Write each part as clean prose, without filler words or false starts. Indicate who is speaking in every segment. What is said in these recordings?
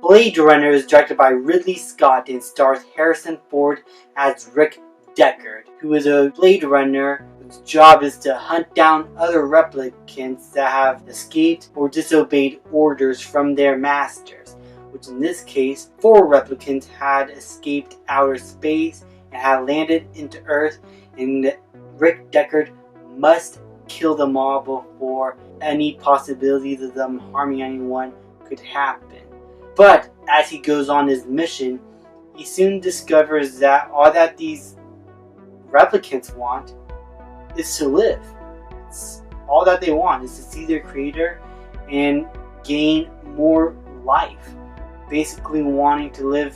Speaker 1: Blade Runner is directed by Ridley Scott and stars Harrison Ford as Rick Deckard, who is a Blade Runner whose job is to hunt down other replicants that have escaped or disobeyed orders from their masters, which in this case, 4 replicants had escaped outer space and had landed into Earth, and Rick Deckard must kill them all before any possibilities of them harming anyone could happen. But as he goes on his mission, he soon discovers that all that these replicants want is to live. It's all that they want is to see their creator and gain more life. Basically wanting to live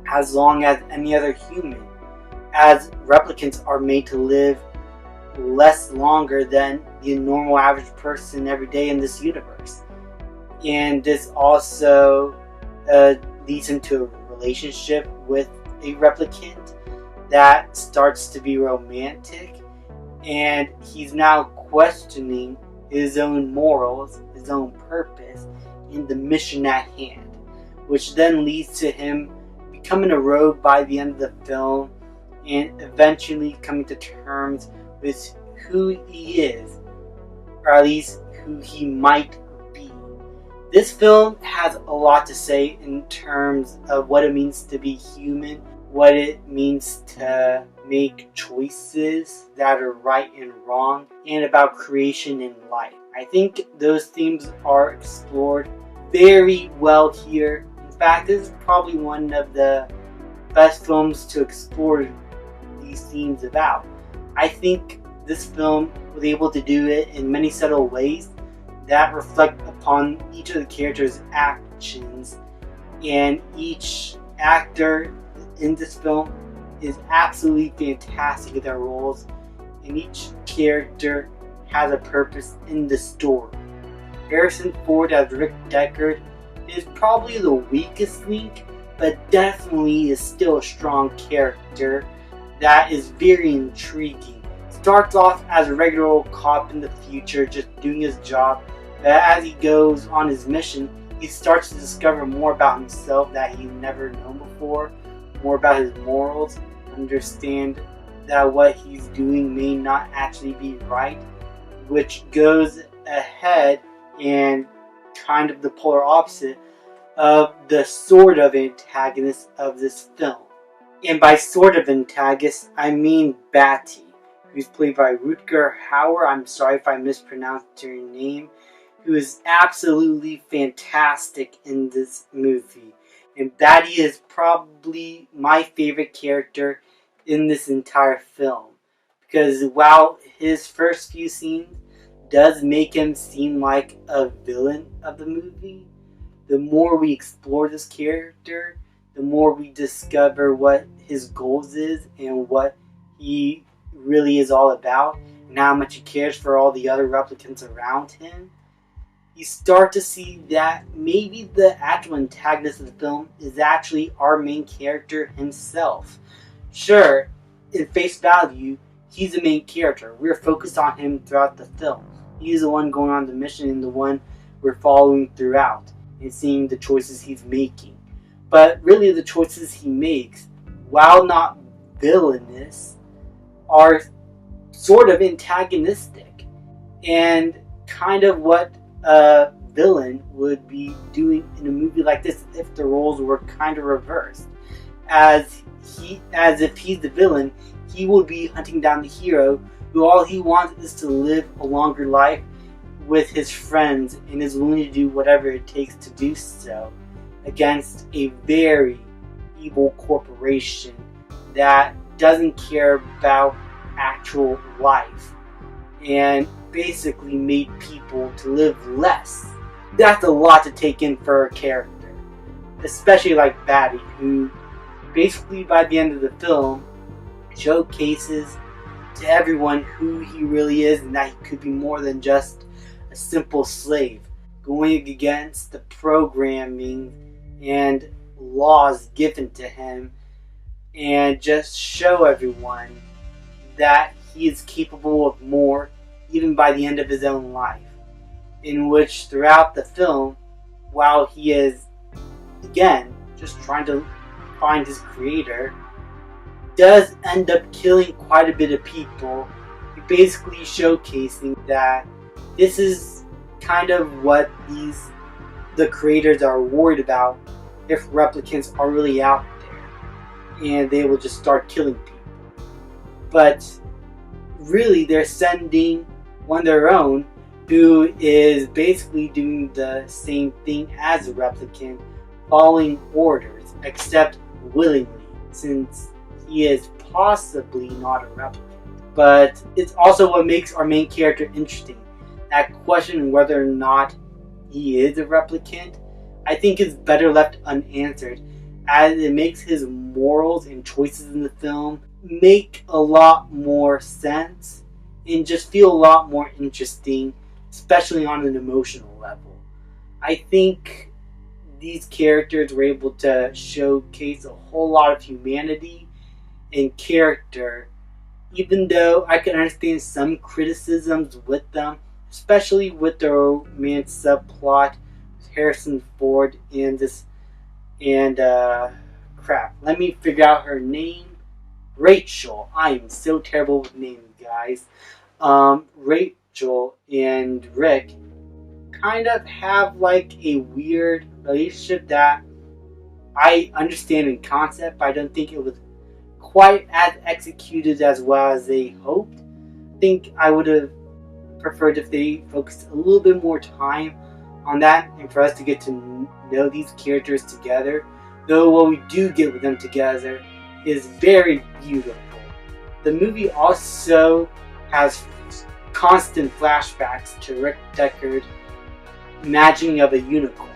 Speaker 1: as long as any other human, as replicants are made to live less longer than the normal average person every day in this universe. And this also leads into a relationship with a replicant that starts to be romantic, and he's now questioning his own morals, his own purpose, in the mission at hand, which then leads to him becoming a rogue by the end of the film and eventually coming to terms with who he is, or at least who he might be. This film has a lot to say in terms of what it means to be human, what it means to make choices that are right and wrong, and about creation and life. I think those themes are explored very well here. In fact, this is probably one of the best films to explore these themes about. I think this film was able to do it in many subtle ways that reflect upon each of the characters' actions, and each actor in this film is absolutely fantastic at their roles, and each character has a purpose in the story. Harrison Ford as Rick Deckard is probably the weakest link, but definitely is still a strong character that is very intriguing. Starts off as a regular old cop in the future, just doing his job, but as he goes on his mission, he starts to discover more about himself that he's never known before, more about his morals, understand that what he's doing may not actually be right, which goes ahead and kind of the polar opposite of the sort of antagonist of this film. And by sort of antagonist, I mean Batty, who's played by Rutger Hauer. I'm sorry if I mispronounced your name. Who is absolutely fantastic in this movie. And Batty is probably my favorite character in this entire film. Because while his first few scenes does make him seem like a villain of the movie, the more we explore this character, the more we discover what his goals is and what he really is all about, and how much he cares for all the other replicants around him. You start to see that maybe the actual antagonist of the film is actually our main character himself. Sure, in face value, he's the main character. We're focused on him throughout the film. He's the one going on the mission and the one we're following throughout and seeing the choices he's making. But really the choices he makes, while not villainous, are sort of antagonistic and kind of what a villain would be doing in a movie like this if the roles were kind of reversed. As if he's the villain, he will be hunting down the hero who all he wants is to live a longer life with his friends and is willing to do whatever it takes to do so against a very evil corporation that doesn't care about actual life and basically made people to live less. That's a lot to take in for a character, especially like Batty, who basically by the end of the film showcases to everyone who he really is and that he could be more than just a simple slave, going against the programming and laws given to him, and just show everyone that he is capable of more even by the end of his own life. In which throughout the film, while he is again, just trying to find his creator, does end up killing quite a bit of people, basically showcasing that this is kind of what the creators are worried about if replicants are really out there, and they will just start killing people. But really, they're sending one of their own who is basically doing the same thing as a replicant, following orders, except willingly, since he is possibly not a replicant. But it's also what makes our main character interesting. That question whether or not he is a replicant, I think is better left unanswered, as it makes his morals and choices in the film make a lot more sense and just feel a lot more interesting, especially on an emotional level. I think these characters were able to showcase a whole lot of humanity and character, even though I can understand some criticisms with them, especially with the romance subplot with Harrison Ford and let me figure out her name. Rachel. I am so terrible with names, guys. Rachel and Rick kind of have like a weird relationship that I understand in concept, but I don't think it was quite as executed as well as they hoped. I think I would have preferred if they focused a little bit more time on that and for us to get to know these characters together. Though what we do get with them together is very beautiful. The movie also has constant flashbacks to Rick Deckard imagining of a unicorn.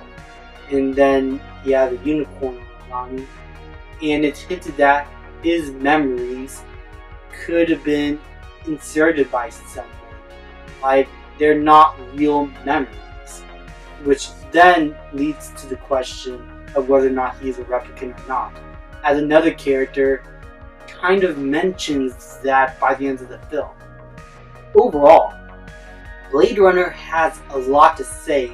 Speaker 1: And then he had a unicorn on, and it's hinted that his memories could have been inserted by someone. Like, they're not real memories. Which then leads to the question of whether or not he is a replicant or not. As another character kind of mentions that by the end of the film. Overall, Blade Runner has a lot to say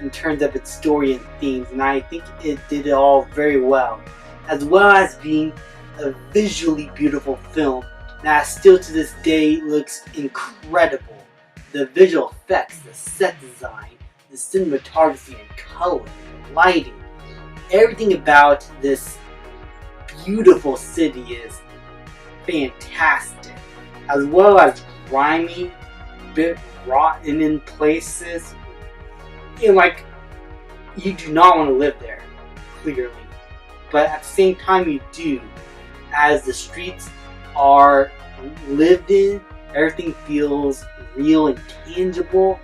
Speaker 1: in terms of its story and themes, and I think it did it all very well as being a visually beautiful film that still to this day looks incredible. The visual effects, the set design, the cinematography and color, the lighting, everything about this beautiful city is fantastic, as well as grimy, bit rotten in places. And you do not want to live there, clearly. But at the same time you do, as the streets are lived in, everything feels real and tangible.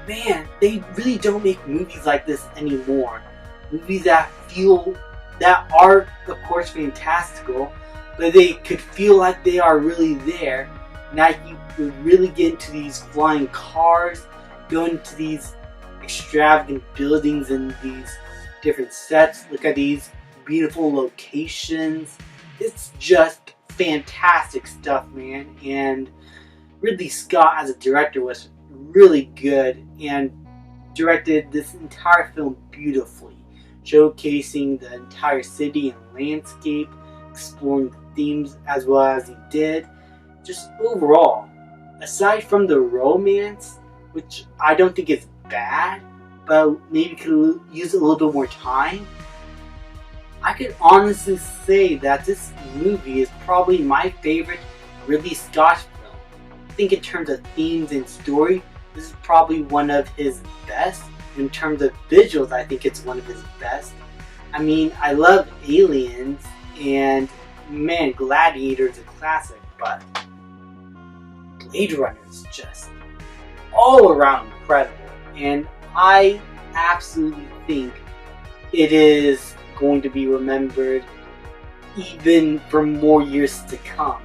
Speaker 1: Man, they really don't make movies like this anymore. Movies that are, of course, fantastical, but they could feel like they are really there. Now you could really get into these flying cars, go into these extravagant buildings and these different sets, look at these beautiful locations. It's just fantastic stuff, man. And Ridley Scott as a director was really good and directed this entire film beautifully, showcasing the entire city and landscape, exploring themes as well as he did. Just overall, aside from the romance, which I don't think is bad, but maybe could use a little bit more time, I could honestly say that this movie is probably my favorite Ridley Scott film. I think in terms of themes and story, this is probably one of his best. In terms of visuals, I think it's one of his best. I mean, I love Aliens, and man, Gladiator is a classic, but Blade Runner is just all around incredible. And I absolutely think it is going to be remembered even for more years to come,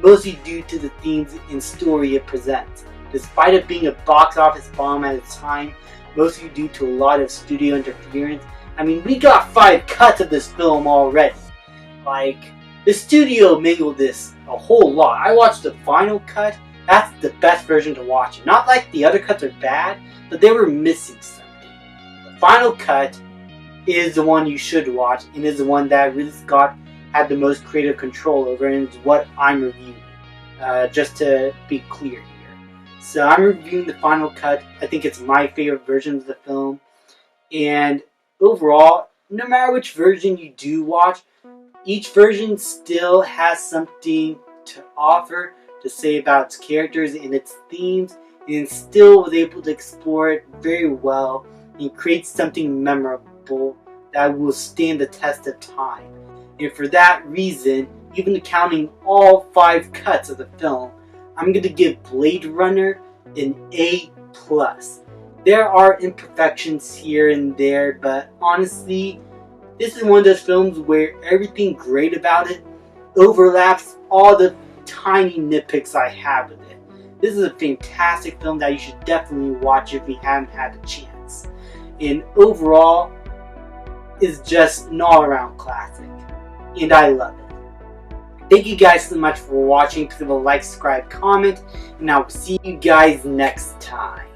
Speaker 1: mostly due to the themes and story it presents. Despite it being a box office bomb at its time, mostly due to a lot of studio interference. I mean, we got 5 cuts of this film already. The studio mangled this a whole lot. I watched the final cut. That's the best version to watch. Not like the other cuts are bad, but they were missing something. The final cut is the one you should watch, and is the one that Ridley Scott had the most creative control over, and it's what I'm reviewing. Just to be clear here. So I'm reviewing the final cut. I think it's my favorite version of the film. And overall, no matter which version you do watch, each version still has something to offer, to say about its characters and its themes, and still was able to explore it very well and create something memorable that will stand the test of time. And for that reason, even counting all 5 cuts of the film, I'm going to give Blade Runner an A+. There are imperfections here and there, but honestly, this is one of those films where everything great about it overlaps all the tiny nitpicks I have with it. This is a fantastic film that you should definitely watch if you haven't had the chance. And overall, it's just an all-around classic. And I love it. Thank you guys so much for watching. Please leave a like, subscribe, comment, and I will see you guys next time.